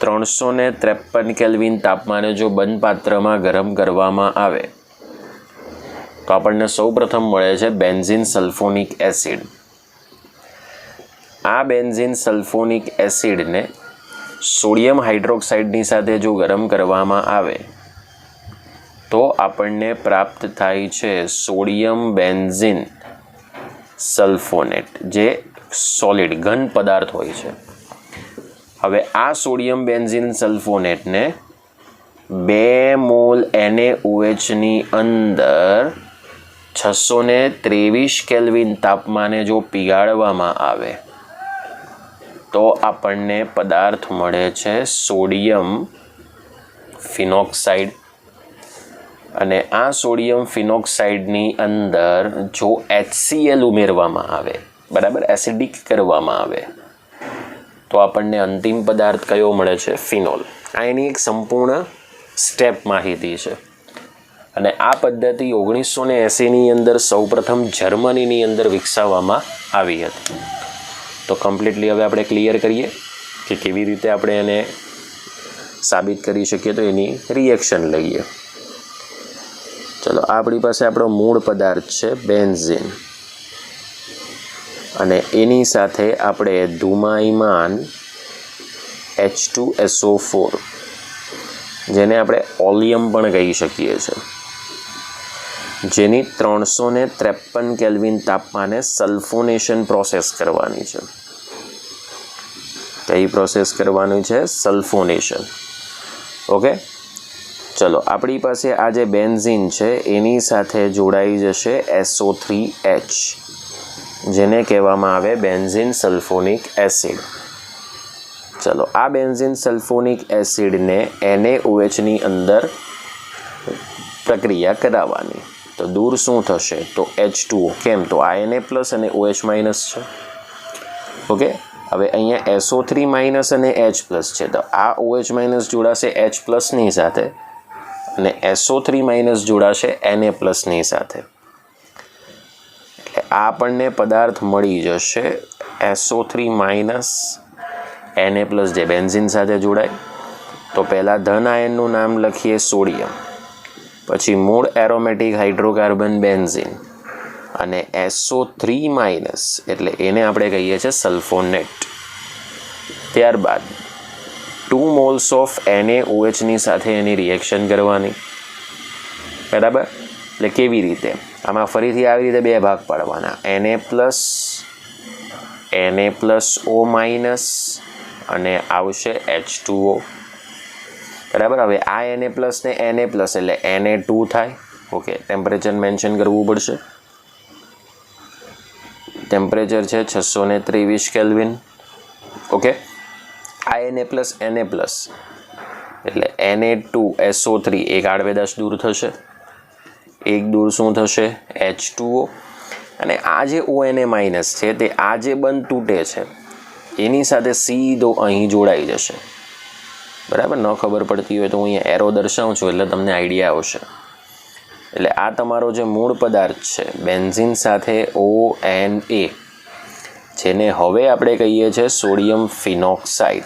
353 કેલ્વિન તાપમાને જો બંધ પાત્રમાં ગરમ કરવામાં આવે તો આપણને સૌપ્રથમ મળે છે બેન્ઝીન સલ્ફોનિક એસિડ. આ બેન્ઝીન સલ્ફોનિક એસિડને સોડિયમ હાઇડ્રોક્સાઇડની સાથે જો ગરમ કરવામાં આવે તો આપણને પ્રાપ્ત થાય છે સોડિયમ બેન્ઝીન સલ્ફોનેટ, જે સોલિડ ઘન પદાર્થ હોય છે. હવે આ સોડિયમ બેન્ઝીન સલ્ફોનેટને 2 મોલ NaOHની અંદર 623 કેલ્વિન તાપમાને જો પીગાળવામાં આવે તો આપણને પદાર્થ મળે છે સોડિયમ ફિનોક્સાઇડ. અને આ સોડિયમ ફિનોક્સાઇડની અંદર જો HCl ઉમેરવામાં આવે, બરાબર, એસિડિક કરવામાં આવે તો આપણને અંતિમ પદાર્થ કયો મળે છે? ફિનોલ. આ એની એક સંપૂર્ણ સ્ટેપ માહિતી છે. અને આ પદ્ધતિ 1980ની અંદર સૌપ્રથમ જર્મનીની અંદર વિકસાવવામાં આવી હતી. તો કમ્પ્લીટલી હવે આપણે ક્લિયર કરીએ કે કેવી રીતે આપણે એને સાબિત કરી શકીએ. તો એની રિએક્શન લઈએ. ચલો, આપણી પાસે આપણો મૂળ પદાર્થ છે બેન્ઝીન, અને એની સાથે આપણે ધુમાયમાન H2SO4, જેને આપણે ઓલિયમ પણ કહી શકીએ છીએ, જેની 353 કેલ્વિન તાપમાને સલ્ફોનેશન પ્રોસેસ કરવાની છે. કઈ પ્રોસેસ કરવાની છે? સલ્ફોનેશન. ઓકે, ચલો, આપણી પાસે આ જે બેન્ઝીન છે એની સાથે જોડાઈ જશે SO3H, જેને કહેવામાં આવે બેન્ઝીન સલ્ફોનિક એસિડ. ચલો, આ બેન્ઝીન સલ્ફોનિક એસિડને NaOHની અંદર પ્રક્રિયા કરાવવાની. તો દૂર શું થશે? તો H2O. કેમ? તો આ Na+ અને OH- છે. ઓકે, હવે અહીંયા SO3- અને H+ છે, તો આ OH- જોડાશે H+ની સાથે અને SO3- જોડાશે Na+ની સાથે. એટલે આ આપણને પદાર્થ મળી જશે SO3- Na+, જે બેન્ઝીન સાથે જોડાય. તો પહેલાં ધન આયનનું નામ લખીએ સોડિયમ, પછી મૂળ એરોમેટિક હાઇડ્રોકાર્બન બેન્ઝીન, અને SO3- એટલે એને આપણે કહીએ છીએ સલ્ફોનેટ. ત્યારબાદ 2 મોલ્સ ઓફ NaOHની સાથે એની રિએક્શન કરવાની, બરાબર. એટલે કેવી રીતે? આમાં ફરીથી આવી રીતે 2 ભાગ પાડવાના, Na+O- અને આવશે H2O, બરાબર. હવે આ Na+ ને Na+ એટલે Na2 થાય. ઓકે, ટેમ્પરેચર મેન્શન કરવું પડશે. ટેમ્પરેચર છે 623 કેલ્વિન. ઓકે, આ Na+, એટલે Na2SO3 એક આડવેદાશ દૂર થશે, એક દૂર શું થશે? H2O. અને આ જે ONA- છે તે આ જે બંધ તૂટે છે એની સાથે સીધો અહીં જોડાઈ જશે, બરાબર. ન ખબર પડતી હોય તો હું અહીંયા એરો દર્શાવું છું એટલે તમને આઈડિયા આવશે. એટલે આ તમારો જે મૂળ પદાર્થ છે બેન્ઝીન સાથે ONA, જેને હવે આપણે કહીએ છીએ સોડિયમ ફિનોક્સાઇડ,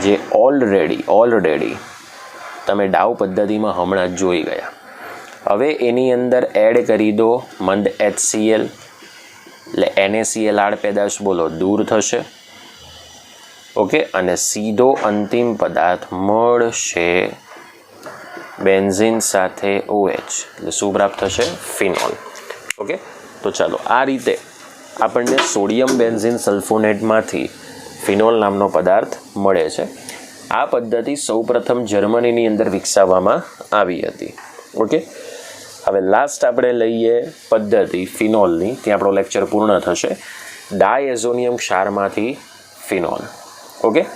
જે ઓલરેડી તમે ડાઉ પદ્ધતિમાં હમણાં જ જોઈ ગયા. હવે એની અંદર એડ કરી દો મંદ HCl, એટલે NaCl આડ પેદાશ બોલો દૂર થશે. ઓકે, અને સીધો અંતિમ પદાર્થ મળશે બેન્ઝીન સાથે OH, એટલે શું પ્રાપ્ત થશે? ફિનોલ. ઓકે, તો ચાલો આ રીતે આપણને સોડિયમ બેન્ઝીન સલ્ફોનેટમાંથી ફિનોલ નામનો પદાર્થ મળે છે. આ પદ્ધતિ સૌપ્રથમ જર્મનીની અંદર વિકસાવવામાં આવી હતી. ઓકે, હવે લાસ્ટ આપણે લઈએ પદ્ધતિ ફિનોલની, ત્યાં આપણો લેક્ચર પૂર્ણ થશે. Diazonium ક્ષારમાંથી phenol. ઓકે,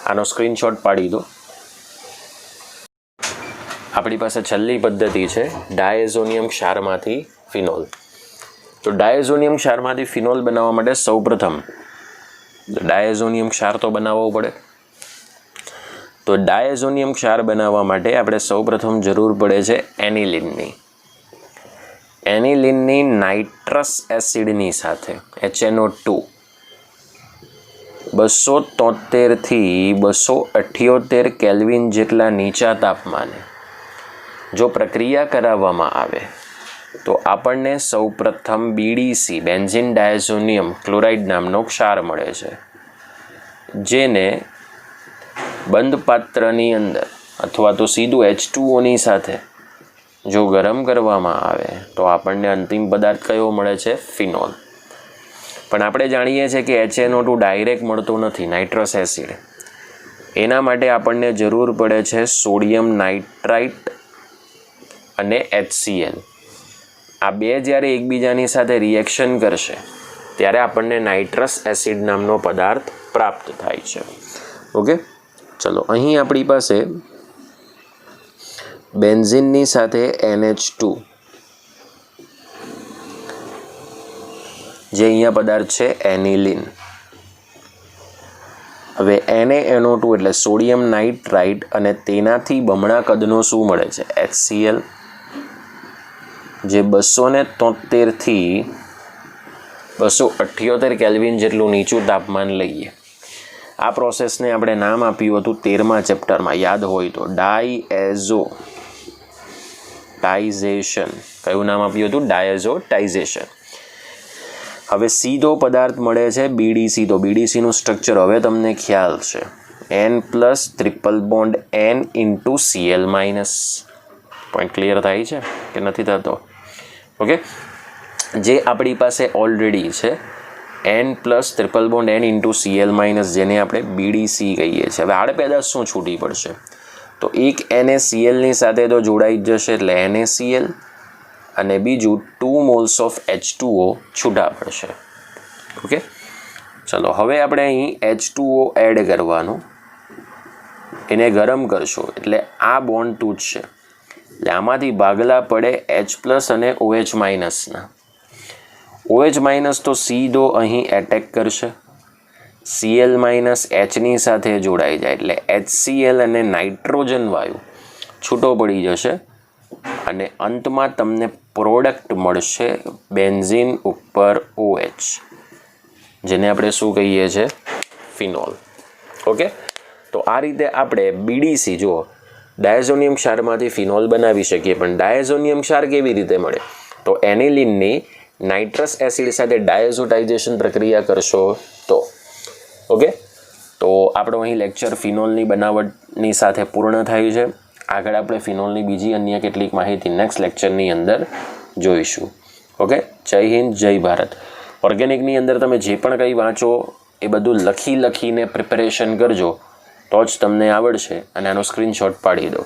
આનો સ્ક્રીનશોટ પાડી દો. આપણી પાસે છેલ્લી પદ્ધતિ છે ડાયઝોનિયમ ક્ષારમાંથી ફિનોલ. તો ડાયઝોનિયમ ક્ષારમાંથી ફિનોલ બનાવવા માટે સૌપ્રથમ ડાયઝોનિયમ ક્ષાર તો બનાવવો પડે. તો ડાયઝોનિયમ ક્ષાર બનાવવા માટે આપણે સૌપ્રથમ જરૂર પડે છે એનિલિનની. એનિલિનની નાઇટ્રસ એસિડની સાથે HNO2 273 થી 278 કેલ્વિન જેટલા નીચા તાપમાને જો પ્રક્રિયા કરાવવામાં આવે તો આપણને સૌપ્રથમ BDC બેન્ઝીન ડાયઝોનિયમ ક્લોરાઇડ નામનો ક્ષાર મળે છે, જેને બંધ પાત્રની અંદર અથવા તો સીધું H2O સાથે જો ગરમ કરવામાં આવે તો આપણને અંતિમ પદાર્થ કયો મળે છે? ફિનોલ. પણ આપણે જાણીએ છીએ કે HNO2 ડાયરેક્ટ મળતો નથી, નાઇટ્રસ એસિડ. એના માટે આપણને જરૂર પડે છે સોડિયમ નાઇટ્રાઇટ અને HCl. આ બે જ્યારે એકબીજાની સાથે રિએક્શન કરશે ત્યારે આપણને નાઇટ્રસ એસિડ નામનો પદાર્થ પ્રાપ્ત થાય છે. ઓકે, ચલો અહીં આપણી પાસે બેન્ઝીનની સાથે NH2, જે અહીંયા પદાર્થ છે એનિલિન. હવે NaNO2 એટલે સોડિયમ નાઇટ્રાઇટ, અને તેનાથી બમણા કદનો શું મળે છે? HCl, જે 273 થી 278 કેલ્વિન જેટલું નીચું તાપમાન લઈએ. આ પ્રોસેસને આપણે નામ આપ્યું હતું 13મા ચેપ્ટરમાં, યાદ હોય તો ડાયએઝોટાઇઝેશન. કયું નામ આપ્યું હતું? ડાયએઝોટાઇઝેશન. હવે સીધો પદાર્થ મળે છે BDC. તો BDCનું સ્ટ્રક્ચર હવે તમને ખ્યાલ છે, N+ triple bond N × Cl-. Point clear થાય છે કે નથી થતો? ઓકે, જે આપણી પાસે ઓલરેડી છે N+ triple bond N × Cl-, જેને આપણે BDC કહીએ છીએ. હવે આડપેદાશ શું છૂટી પડશે? તો એક NaCl-ની સાથે તો જોડાઈ જ જશે, એટલે NaCl, અને બીજું 2 moles of H2O છૂટા પડશે. ઓકે, ચલો હવે આપણે અહીં H2O એડ કરવાનું, એને ગરમ કરશો એટલે આ બોન્ડ તૂટશે, એટલે આમાંથી ભાગલા પડે H+ અને OH- ના. OH- તો સીધો અહીં એટેક કરશે, Cl- Hની સાથે જોડાઈ જાય એટલે HCl અને નાઇટ્રોજન વાયુ છૂટો પડી જશે, અને અંતમાં તમને પ્રોડક્ટ મળશે બેન્ઝીન ઉપર OH, જેને આપણે શું કહીએ છીએ? ફિનોલ. ઓકે, તો આ રીતે આપણે BDC જો ડાયઝોનિયમ ક્ષારમાંથી ફિનોલ બનાવી શકીએ. પણ ડાયઝોનિયમ ક્ષાર કેવી રીતે મળે? તો એનિલિનની નાઇટ્રસ એસિડ સાથે ડાયઝોટાઇઝેશન પ્રક્રિયા કરશો તો. ઓકે, તો આપણો અહીં લેક્ચર ફિનોલની બનાવટની સાથે પૂર્ણ થાય છે. આગળ આપણે ફિનોલની બીજી અન્ય કેટલીક માહિતી નેક્સ્ટ લેક્ચરની અંદર જોઈશું. ઓકે, જય હિન્દ, જય ભારત. ઓર્ગેનિકની અંદર તમે જે પણ કંઈ વાંચો એ બધું લખીને પ્રિપેરેશન કરજો, તો જ તમને આવડશે. અને આનો સ્ક્રીનશોટ પાડી દો.